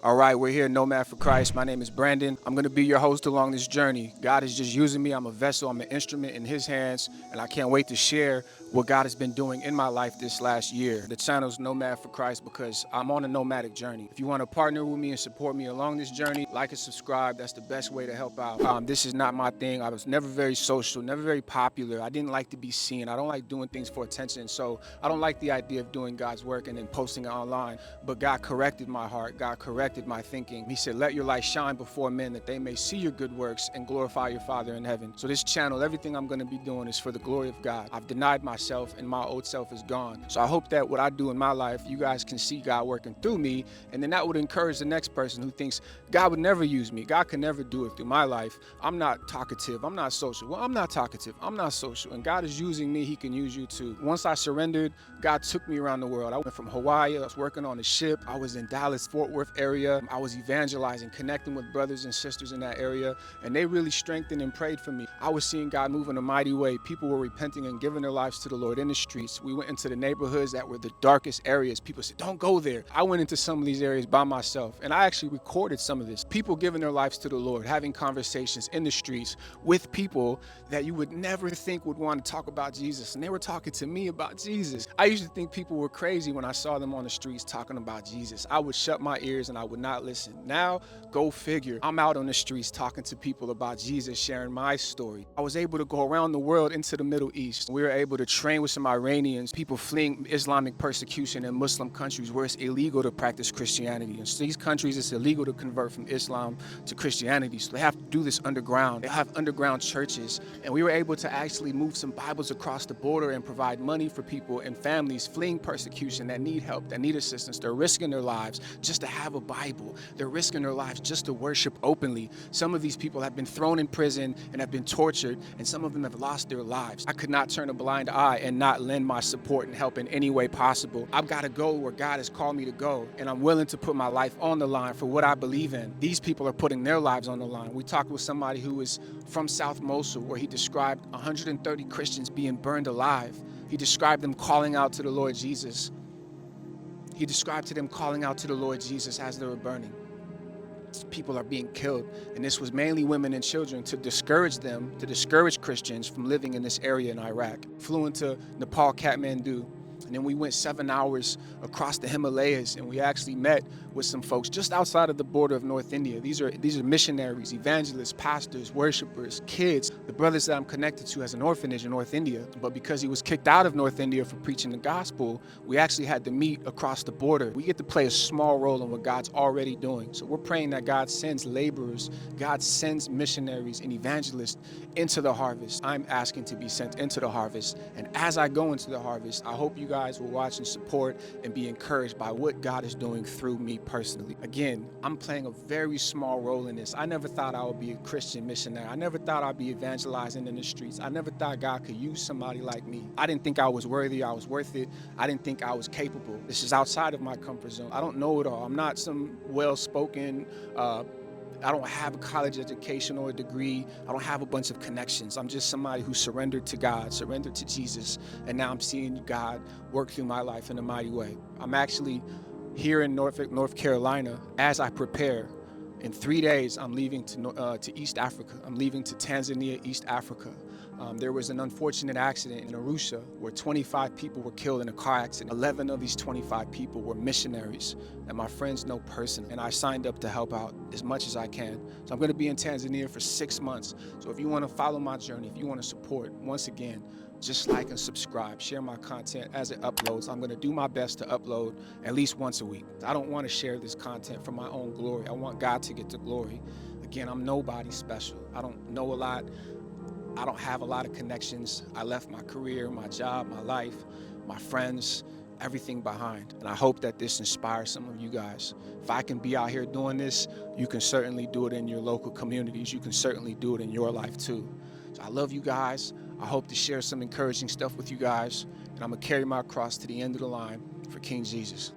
All right, we're here, Nomad for Christ. My name is Brandon. I'm going to be your host along this journey. God is just using me. I'm a vessel. I'm an instrument in His hands, and I can't wait to share what God has been doing in my life this last year. The channel is Nomad for Christ because I'm on a nomadic journey. If you want to partner with me and support me along this journey, like and subscribe. That's the best way to help out. This is not my thing. I was never very social, never very popular. I didn't like to be seen. I don't like doing things for attention. So I don't like the idea of doing God's work and then posting it online. But God corrected my heart. God corrected my thinking. He said, let your light shine before men that they may see your good works and glorify your Father in heaven. So this channel, everything I'm going to be doing is for the glory of God. I've denied myself and my old self is gone. So I hope that what I do in my life, you guys can see God working through me, and then that would encourage the next person who thinks God would never use me. God can never do it through my life. I'm not talkative. I'm not social. Well, I'm not talkative. I'm not social. And God is using me. He can use you too. Once I surrendered, God took me around the world. I went from Hawaii. I was working on a ship. I was in Dallas, Fort Worth area. I was evangelizing, connecting with brothers and sisters in that area, and they really strengthened and prayed for me. I was seeing God move in a mighty way. People were repenting and giving their lives to the Lord in the streets. We went into the neighborhoods that were the darkest areas. People said, don't go there. I went into some of these areas by myself, and I actually recorded some of this. People giving their lives to the Lord, having conversations in the streets with people that you would never think would want to talk about Jesus, and they were talking to me about Jesus. I used to think people were crazy when I saw them on the streets talking about Jesus. I would shut my ears and I would not listen. Now, go figure. I'm out on the streets talking to people about Jesus, sharing my story. I was able to go around the world into the Middle East. We were able to train with some Iranians, people fleeing Islamic persecution in Muslim countries where it's illegal to practice Christianity. In these countries, it's illegal to convert from Islam to Christianity. So they have to do this underground. They have underground churches. And we were able to actually move some Bibles across the border and provide money for people and families fleeing persecution that need help, that need assistance. They're risking their lives just to have a Bible. They're risking their lives just to worship openly. Some of these people have been thrown in prison and have been tortured, and some of them have lost their lives. I could not turn a blind eye and not lend my support and help in any way possible. I've got to go where God has called me to go, and I'm willing to put my life on the line for what I believe in. These people are putting their lives on the line. We talked with somebody who is from South Mosul, where he described 130 Christians being burned alive. He described them calling out to the Lord Jesus. He described to them calling out to the Lord Jesus as they were burning. People are being killed, and this was mainly women and children to discourage them, to discourage Christians from living in this area in Iraq. Flew into Nepal, Kathmandu, and then we went 7 hours across the Himalayas, and we actually met with some folks just outside of the border of North India. These are missionaries, evangelists, pastors, worshipers, kids, the brothers that I'm connected to as an orphanage in North India. But because he was kicked out of North India for preaching the gospel, we actually had to meet across the border. We get to play a small role in what God's already doing. So we're praying that God sends laborers, God sends missionaries and evangelists into the harvest. I'm asking to be sent into the harvest. And as I go into the harvest, I hope you guys will watch and support and be encouraged by what God is doing through me personally. Again, I'm playing a very small role in this. I never thought I would be a Christian missionary. I never thought I'd be evangelizing in the streets. I never thought God could use somebody like me. I didn't think I was worthy. I was worth it. I didn't think I was capable. This is outside of my comfort zone. I don't know it all. I'm not some well-spoken, I don't have a college education or a degree. I don't have a bunch of connections. I'm just somebody who surrendered to God, surrendered to Jesus, and now I'm seeing God work through my life in a mighty way. I'm actually here in Norfolk, North Carolina, as I prepare. In 3 days, I'm leaving to East Africa. I'm leaving to Tanzania, East Africa. There was an unfortunate accident in Arusha where 25 people were killed in a car accident. 11 of these 25 people were missionaries that my friends know personally, and I signed up to help out as much as I can. So I'm going to be in Tanzania for 6 months. So if you want to follow my journey, if you want to support, once again, just like and subscribe, share my content as it uploads. I'm going to do my best to upload at least once a week. I don't want to share this content for my own glory. I want God to get the glory. Again, I'm nobody special. I don't know a lot. I don't have a lot of connections. I left my career, my job, my life, my friends, everything behind. And I hope that this inspires some of you guys. If I can be out here doing this, you can certainly do it in your local communities. You can certainly do it in your life too. So I love you guys. I hope to share some encouraging stuff with you guys. And I'm gonna carry my cross to the end of the line for King Jesus.